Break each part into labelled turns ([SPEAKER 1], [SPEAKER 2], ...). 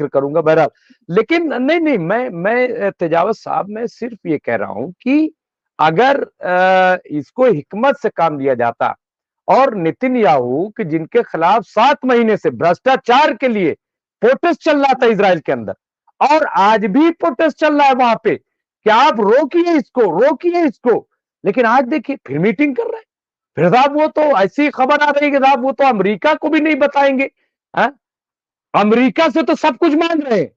[SPEAKER 1] जिक्र करूंगा बहरहाल। लेकिन नहीं नहीं, मैं तेजावत साहब, मैं सिर्फ ये कह रहा हूं कि अगर इसको हिकमत से काम लिया जाता, और नेतन्याहू कि जिनके खिलाफ 7 महीने से भ्रष्टाचार के लिए प्रोटेस्ट चल रहा था इजराइल के अंदर, और आज भी प्रोटेस्ट चल रहा है वहां पे कि आप रोकिए इसको, रोकिए इसको, लेकिन आज देखिए फिर मीटिंग कर रहे हैं। फिर साहब वो तो ऐसी खबर आ रही है कि साहब वो तो अमेरिका को भी नहीं बताएंगे। हा? अमेरिका से तो सब कुछ मांग रहे हैं,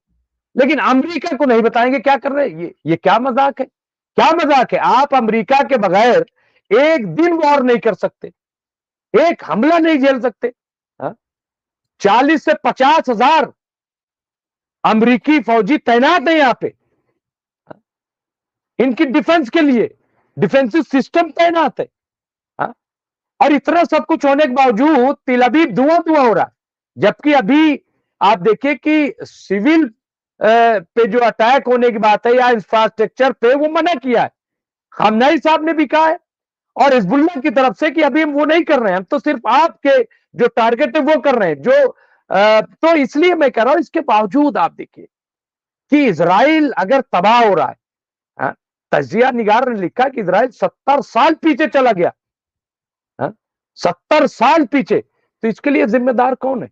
[SPEAKER 1] लेकिन अमेरिका को नहीं बताएंगे क्या कर रहे हैं। ये क्या मजाक है, क्या मजाक है। आप अमेरिका के बगैर एक दिन वॉर नहीं कर सकते, एक हमला नहीं झेल सकते। 40 से 50 हजार अमरीकी फौजी तैनात है यहां पे, इनकी डिफेंस के लिए डिफेंसिव सिस्टम तैनात है। और इतना सब कुछ होने के बावजूद तिल अबीब धुआं धुआं हो रहा है। जबकि अभी आप देखिए कि सिविल पे जो अटैक होने की बात है या इंफ्रास्ट्रक्चर पे, वो मना किया है। खामनेई साहब ने भी कहा है और हिजबुल्लाह की तरफ से कि अभी हम वो नहीं कर रहे हैं, हम तो सिर्फ आपके जो टारगेट है वो कर रहे हैं। तो इसलिए मैं कह रहा हूं, इसके बावजूद आप देखिए कि इजराइल अगर तबाह हो रहा है, तजिया निगार ने लिखा कि इजराइल 70 साल पीछे चला गया, 70 साल पीछे। तो इसके लिए जिम्मेदार कौन है?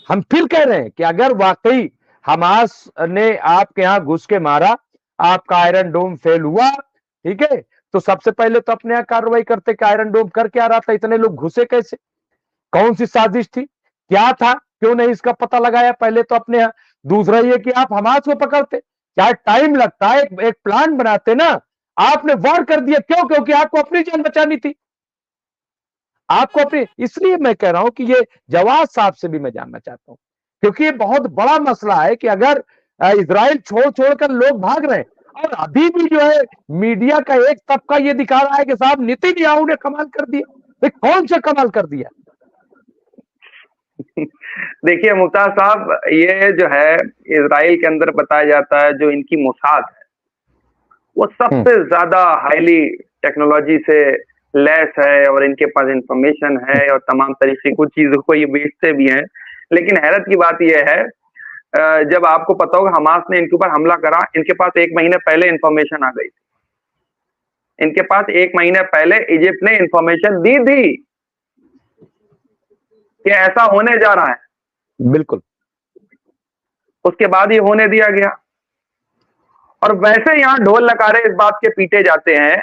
[SPEAKER 1] हम फिर कह रहे हैं कि अगर वाकई हमास ने आपके यहां घुस के मारा, आपका आयरन डोम फेल हुआ, ठीक है, तो सबसे पहले तो अपने यहां कार्रवाई करते कि आयरन डोम कर क्या रहा था, इतने लोग घुसे कैसे, कौन सी साजिश थी, क्या था, क्यों नहीं इसका पता लगाया पहले तो अपने यहां। दूसरा ये कि आप हमास को पकड़ते, चाहे टाइम लगता है, एक प्लान बनाते ना। आपने वार कर दिया, क्यों? क्योंकि आपको अपनी जान बचानी थी, आपको अपनी। इसलिए मैं कह रहा हूं कि ये जवाब साहब से भी मैं जानना चाहता हूं, क्योंकि ये बहुत बड़ा मसला है कि अगर इजराइल छोड़ छोड़कर लोग भाग रहे हैं, और अभी भी जो है मीडिया का एक तबका ये दिखा रहा है कि साहब नेतन्याहू ने कमाल कर दिया। कौन सा कमाल कर दिया?
[SPEAKER 2] देखिए मुमताज साहब, ये जो है इजराइल के अंदर बताया जाता है जो इनकी मोसाद है, वो सबसे ज्यादा हाईली टेक्नोलॉजी से लेस है, और इनके पास इंफॉर्मेशन है और तमाम तरीके की चीजों को ये बेचते भी हैं। लेकिन हैरत की बात यह है, जब आपको पता होगा हमास ने इनके ऊपर हमला करा, इनके पास 1 महीने पहले इंफॉर्मेशन आ गई थी। इनके पास 1 महीने पहले इजिप्ट ने इंफॉर्मेशन दी थी कि ऐसा होने जा रहा है।
[SPEAKER 1] बिल्कुल।
[SPEAKER 2] उसके बाद ये होने दिया गया, और वैसे यहां ढोल नकारे इस बात के पीटे जाते हैं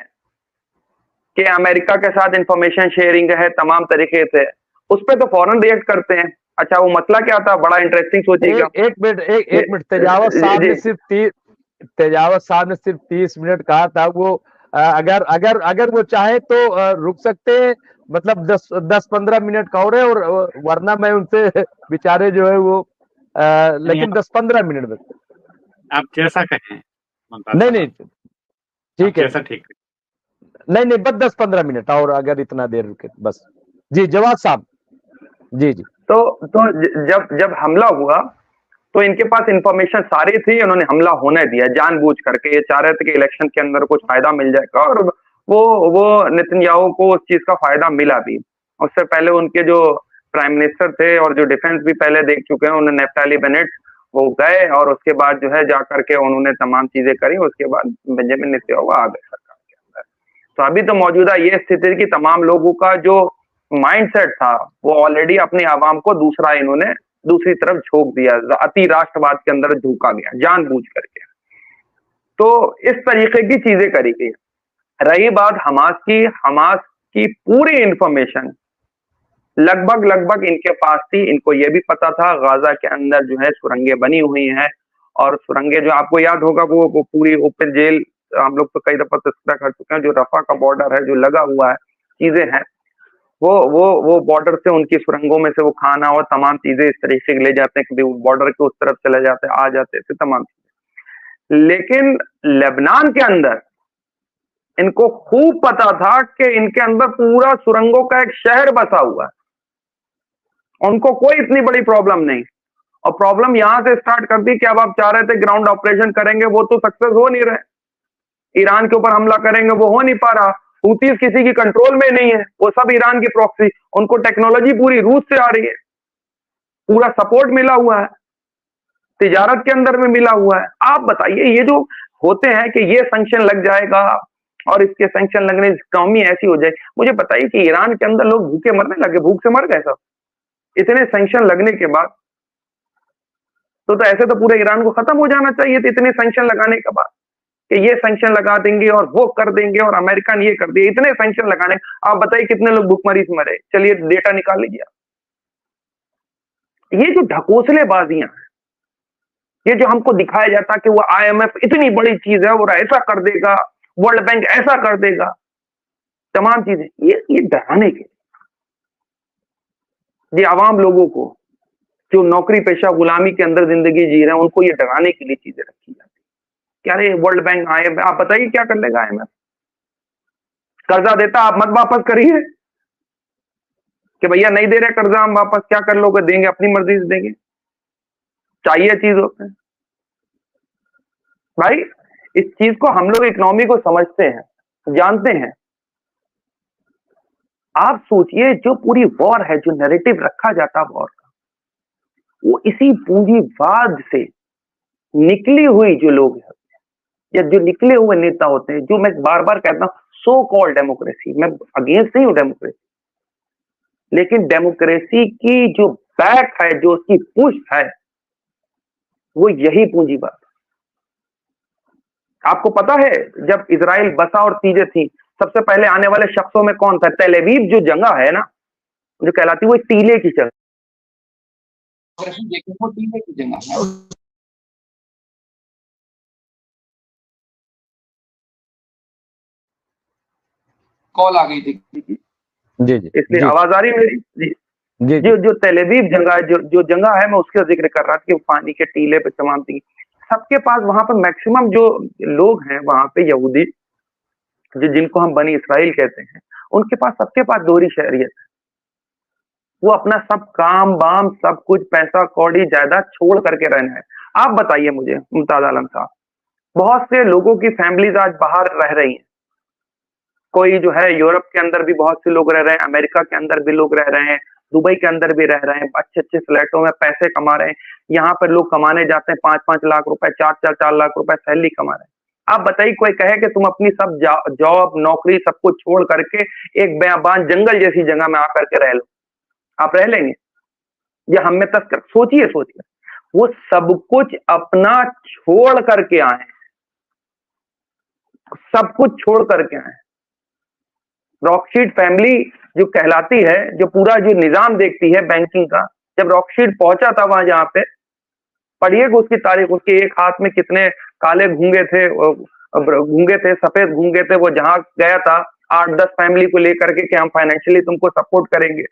[SPEAKER 2] कि अमेरिका के साथ इंफॉर्मेशन शेयरिंग है तमाम तरीके से, उस पर तो फौरन रिएक्ट करते हैं। अच्छा, वो मसला क्या था? बड़ा इंटरेस्टिंग सोचिएगा।
[SPEAKER 1] एक मिनट, तेजावत साहब ने सिर्फ 30 मिनट कहा था। वो अगर वो चाहे तो रुक सकते हैं, मतलब 10-15 मिनट का और वरना मैं उनसे बेचारे जो है वो लेकिन 10-15 मिनट में
[SPEAKER 3] आप जैसा कहें।
[SPEAKER 1] नहीं ठीक है,
[SPEAKER 3] जैसा ठीक है।
[SPEAKER 1] नहीं बस 10-15 मिनट और अगर इतना देर रुके बस। जी जवाब साहब। जी
[SPEAKER 2] तो जब हमला हुआ तो इनके पास इंफॉर्मेशन सारी थी, उन्होंने हमला होने दिया जानबूझ करके। ये चाह रहे थे कि इलेक्शन के अंदर कुछ फायदा मिल जाएगा, और वो नेतन्याहू को उस चीज का फायदा मिला भी। उससे पहले उनके जो प्राइम मिनिस्टर थे और जो डिफेंस भी पहले देख चुके हैं, उन्होंने नेफ्ताली बेनेट, वो गए और उसके बाद जो है जाकर के उन्होंने तमाम चीजें करी। उसके बाद बेंजामिन नेतन्याहू आ गए सरकार के अंदर। तो अभी तो मौजूदा ये स्थिति की तमाम लोगों का जो माइंडसेट था, वो ऑलरेडी अपनी आवाम को इन्होंने दूसरी तरफ झोंक दिया, अति राष्ट्रवाद के अंदर झोंका गया जानबूझ करके। तो इस तरीके की चीजें करी गई। रही बात हमास की पूरी इंफॉर्मेशन लगभग इनके पास थी। इनको यह भी पता था गाजा के अंदर जो है सुरंगें बनी हुई हैं, और सुरंगें जो आपको याद होगा वो पूरी ओपन जेल, हम लोग तो कई दफा तस्करा कर चुके हैं, जो रफा का बॉर्डर है जो लगा हुआ है, चीजें हैं वो बॉर्डर से उनकी सुरंगों में से वो खाना और तमाम चीजें इस तरीके से ले जाते हैं, कभी बॉर्डर के उस तरफ चले जाते हैं, आ जाते थे तमाम चीजें। लेकिन लेबनान के अंदर इनको खूब पता था कि इनके अंदर पूरा सुरंगों का एक शहर बसा हुआ है, उनको कोई इतनी बड़ी प्रॉब्लम नहीं। और प्रॉब्लम यहां से स्टार्ट कर दी कि अब आप चाह रहे थे ग्राउंड ऑपरेशन करेंगे, वो तो सक्सेस हो नहीं रहे। ईरान के ऊपर हमला करेंगे, वो हो नहीं पा रहा। हूतीज किसी की कंट्रोल में नहीं है, वो सब ईरान की प्रॉक्सी। उनको टेक्नोलॉजी पूरी रूस से आ रही है, पूरा सपोर्ट मिला हुआ है। तिजारत के अंदर में मिला हुआ है। आप बताइए, ये जो होते हैं कि ये सैंक्शन लग जाएगा और इसके सैंक्शन लगने से इकोनॉमी ऐसी हो जाएगी, मुझे बताइए कि ईरान के अंदर लोग भूखे मरने लगे, भूख से मर गए सब इतने सैंक्शन लगने के बाद। तो ऐसे तो पूरे ईरान को खत्म हो जाना चाहिए था इतने सैंक्शन लगाने के बाद, कि ये सैंक्शन लगा देंगे और वो कर देंगे और अमेरिका ने ये कर दिया। इतने सैंक्शन लगाने, आप बताइए कितने लोग भूखमरी से मरे? चलिए डेटा निकाल लीजिए। ये जो ढकोसलेबाजियां हैं, ये जो हमको दिखाया जाता कि वो आईएमएफ इतनी बड़ी चीज है और ऐसा कर देगा, वर्ल्ड बैंक ऐसा कर देगा, तमाम चीजें ये डराने के, ये आवाम लोगों को जो नौकरी पेशा गुलामी के अंदर जिंदगी जी रहे हैं उनको ये डराने के लिए चीजें रखी जाती है। क्या रे वर्ल्ड बैंक आईएमएफ, आप बताइए क्या कर लेगा आईएमएफ? कर्जा देता, आप मत वापस करिए कि भैया नहीं दे रहे कर्जा हम वापस, क्या कर लोगे? देंगे अपनी मर्जी से देंगे, चाहिए चीज होते हैं भाई। इस चीज को हम लोग इकोनॉमी को समझते हैं, जानते हैं। आप सोचिए जो पूरी वॉर है, जो नैरेटिव रखा जाता वॉर का, वो इसी पूंजीवाद से निकली हुई जो लोग हैं या जो निकले हुए नेता होते हैं, जो मैं बार बार कहता हूं सो कॉल्ड डेमोक्रेसी, मैं अगेंस्ट नहीं हूं डेमोक्रेसी, लेकिन डेमोक्रेसी की जो बैक है, जो उसकी पुश है, वो यही पूंजीवाद। आपको पता है जब इजराइल बसा और चीजें थी, सबसे पहले आने वाले शख्सों में कौन था? तेल अवीव जो जगह है ना, जो कहलाती है वो टीले की जगह, वो टीले की जगह है। कॉल आ गई थी
[SPEAKER 1] जी जी,
[SPEAKER 2] इसलिए आवाज आ रही मेरी जी।
[SPEAKER 1] जी
[SPEAKER 2] जो तेल अवीव जगह है, जो जगह है, मैं उसका जिक्र कर रहा था कि पानी के टीले पे तमाम थी। सबके पास वहां पर मैक्सिमम जो लोग हैं वहां पे यहूदी, जो जिनको हम बनी इसराइल कहते हैं, उनके पास सबके पास दोहरी शहरियत है। वो अपना सब काम बाम सब कुछ पैसा कौड़ी जायदाद छोड़ करके रहना है। आप बताइए मुझे मुमताज आलम साहब, बहुत से लोगों की फैमिलीज आज बाहर रह रही हैं। कोई जो है यूरोप के अंदर भी बहुत से लोग रह रहे हैं, अमेरिका के अंदर भी लोग रह रहे हैं, दुबई के अंदर भी रह रहे हैं, अच्छे अच्छे फ्लैटों में पैसे कमा रहे हैं। यहाँ पर लोग कमाने जाते हैं 5-5 लाख रुपए, 4 लाख रुपए सैलरी कमा रहे हैं। आप बताइए कोई कहे कि तुम अपनी सब जॉब नौकरी सब कुछ छोड़ करके एक बेआबान जंगल जैसी जगह में आकर के रह लो, आप रह लेंगे? या हम में तस्कर, सोचिए वो सब कुछ अपना छोड़ करके आए, सब कुछ छोड़ करके आए। रॉकशीट फैमिली जो कहलाती है, जो पूरा जो निजाम देखती है बैंकिंग का, जब रॉकशीट पहुंचा था वहां, जहां पे पढ़िएगा उसकी तारीख, उसके एक हाथ में कितने काले घूंगे थे सफेद घूंगे थे, वो जहां गया था 8-10 फैमिली को लेकर के कि हम फाइनेंशियली तुमको सपोर्ट करेंगे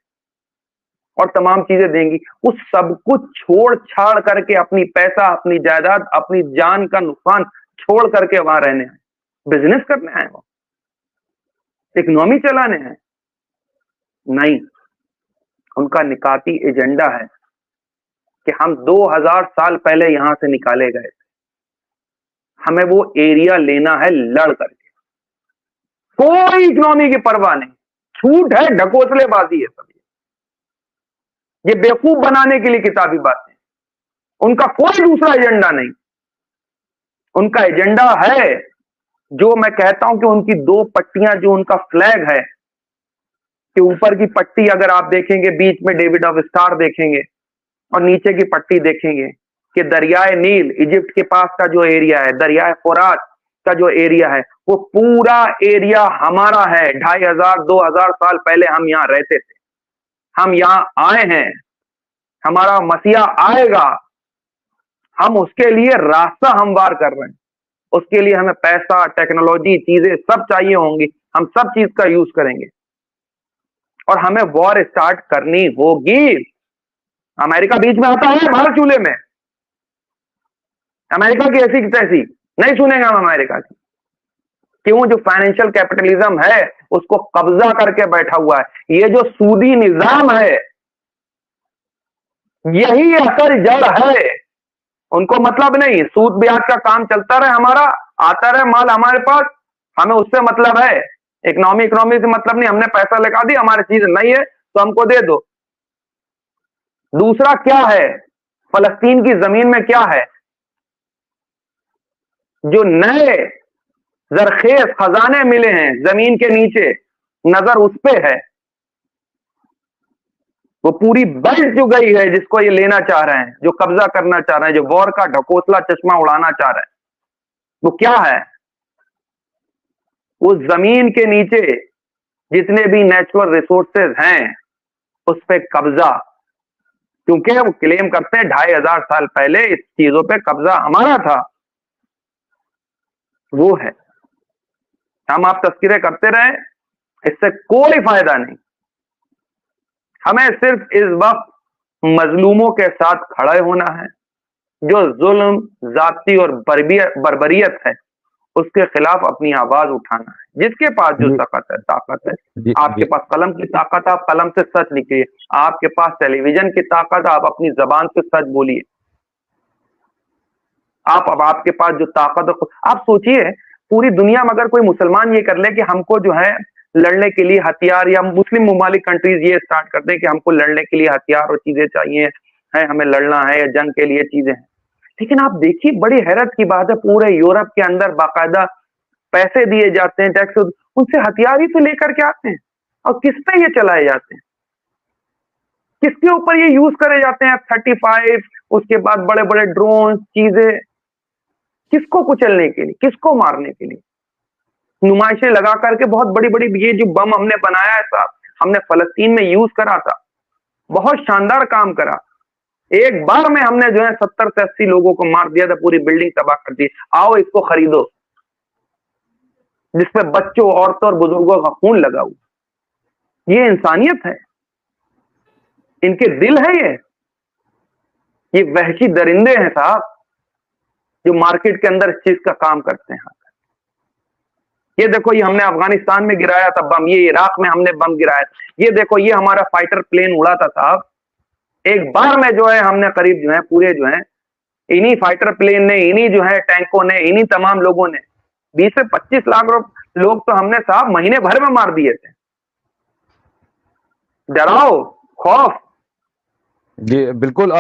[SPEAKER 2] और तमाम चीजें देंगी। उस सब कुछ छोड़ छाड़ करके अपनी पैसा, अपनी जायदाद, अपनी जान का नुकसान छोड़ करके वहां रहने हैं, बिजनेस करने आए, वो इकोनॉमी चलाने हैं नहीं। उनका निकाती एजेंडा है कि हम 2000 साल पहले यहां से निकाले गए थे, हमें वो एरिया लेना है लड़ करके। कोई इकोनॉमी की परवाह नहीं, झूठ है, ढकोसलेबाजी है सब। ये बेवकूफ बनाने के लिए किताबी बातें, उनका कोई दूसरा एजेंडा नहीं। उनका एजेंडा है जो मैं कहता हूं कि उनकी 2 पट्टियां, जो उनका फ्लैग है कि ऊपर की पट्टी अगर आप देखेंगे, बीच में डेविड ऑफ स्टार देखेंगे और नीचे की पट्टी देखेंगे कि दरियाए नील, इजिप्ट के पास का जो एरिया है, दरियाए फुरात का जो एरिया है, वो पूरा एरिया हमारा है। 2500-2000 साल पहले हम यहां रहते थे, हम यहां आए हैं, हमारा मसीहा आएगा, हम उसके लिए रास्ता हमवार कर रहे हैं। उसके लिए हमें पैसा, टेक्नोलॉजी, चीजें सब चाहिए होंगी, हम सब चीज का यूज करेंगे और हमें वॉर स्टार्ट करनी होगी। अमेरिका बीच में आता है भारत चूल्हे में, अमेरिका की ऐसी की तैसी नहीं सुनेंगे हम अमेरिका की। क्यों? जो फाइनेंशियल कैपिटलिज्म है उसको कब्जा करके बैठा हुआ है। ये जो सूदी निजाम है, यही असल जड़ है। उनको मतलब नहीं, सूद ब्याज का काम चलता रहे, हमारा आता रहे माल हमारे पास, हमें उससे मतलब है। इकोनॉमी से मतलब नहीं, हमने पैसा लगा दिया, हमारी चीज नहीं है तो हमको दे दो। दूसरा क्या है? फलस्तीन की जमीन में क्या है? जो नए जरखेज खजाने मिले हैं जमीन के नीचे, नजर उस पे है। वो पूरी बेल्ट जो गई है जिसको ये लेना चाह रहे हैं, जो कब्जा करना चाह रहे हैं, जो वॉर का ढकोसला चश्मा उड़ाना चाह रहे हैं, वो क्या है? उस जमीन के नीचे जितने भी नेचुरल रिसोर्सेज हैं उस पे कब्जा, क्योंकि वो क्लेम करते हैं 2500 साल पहले इस चीजों पे कब्जा हमारा था। वो है, हम आप तस्कीरें करते रहे, इससे कोई फायदा नहीं। हमें सिर्फ इस वक्त मजलूमों के साथ खड़े होना है। जो जुल्म, जाती और बर्बरियत है उसके खिलाफ अपनी आवाज उठाना है। जिसके पास जो ताकत है, आपके पास कलम की ताकत है, आप कलम से सच लिखिए। आपके पास टेलीविजन की ताकत है, आप अपनी जबान से सच बोलिए। अब आपके पास जो ताकत है, आप सोचिए पूरी दुनिया में अगर कोई मुसलमान ये कर ले कि हमको जो है लड़ने के लिए हथियार, या मुस्लिम ममालिक कंट्रीज ये स्टार्ट कर दें कि हमको लड़ने के लिए हथियार और चीजें चाहिए है, हमें लड़ना है या जंग के लिए चीजें हैं। लेकिन आप देखिए बड़ी हैरत की बात है, पूरे यूरोप के अंदर बाकायदा पैसे दिए जाते हैं, टैक्स, उनसे हथियार ही तो लेकर के आते हैं। और किस पे ये चलाए जाते हैं, किसके ऊपर ये यूज करे जाते हैं? F-35, उसके बाद बड़े बड़े ड्रोन चीजें, किसको कुचलने के लिए, किसको मारने के लिए? नुमाइशें लगा करके बहुत बड़ी बड़ी, ये जो बम हमने बनाया है साहब, हमने फलस्तीन में यूज करा था, बहुत शानदार काम करा। एक बार में हमने जो है 70 से 80 लोगों को मार दिया था, पूरी बिल्डिंग तबाह कर दी। आओ इसको खरीदो, जिसपे बच्चों, औरतों और बुजुर्गों का खून लगा हुआ। ये इंसानियत है? इनके दिल है ये वहशी दरिंदे हैं साहब, जो मार्केट के अंदर इस चीज का काम करते हैं। ये देखो, ये हमने अफगानिस्तान में गिराया था बम, ये इराक में हमने बम गिराया था, ये देखो ये हमारा फाइटर प्लेन उड़ा था साहब। एक बार में जो है हमने करीब जो है पूरे जो है इन्हीं फाइटर प्लेन ने, इन्हीं जो है टैंकों ने, इन्हीं तमाम लोगों ने 20 से 25 लाख लोग तो हमने साहब महीने भर में मार दिए थे। डराओ, खौफ।
[SPEAKER 1] जी बिल्कुल।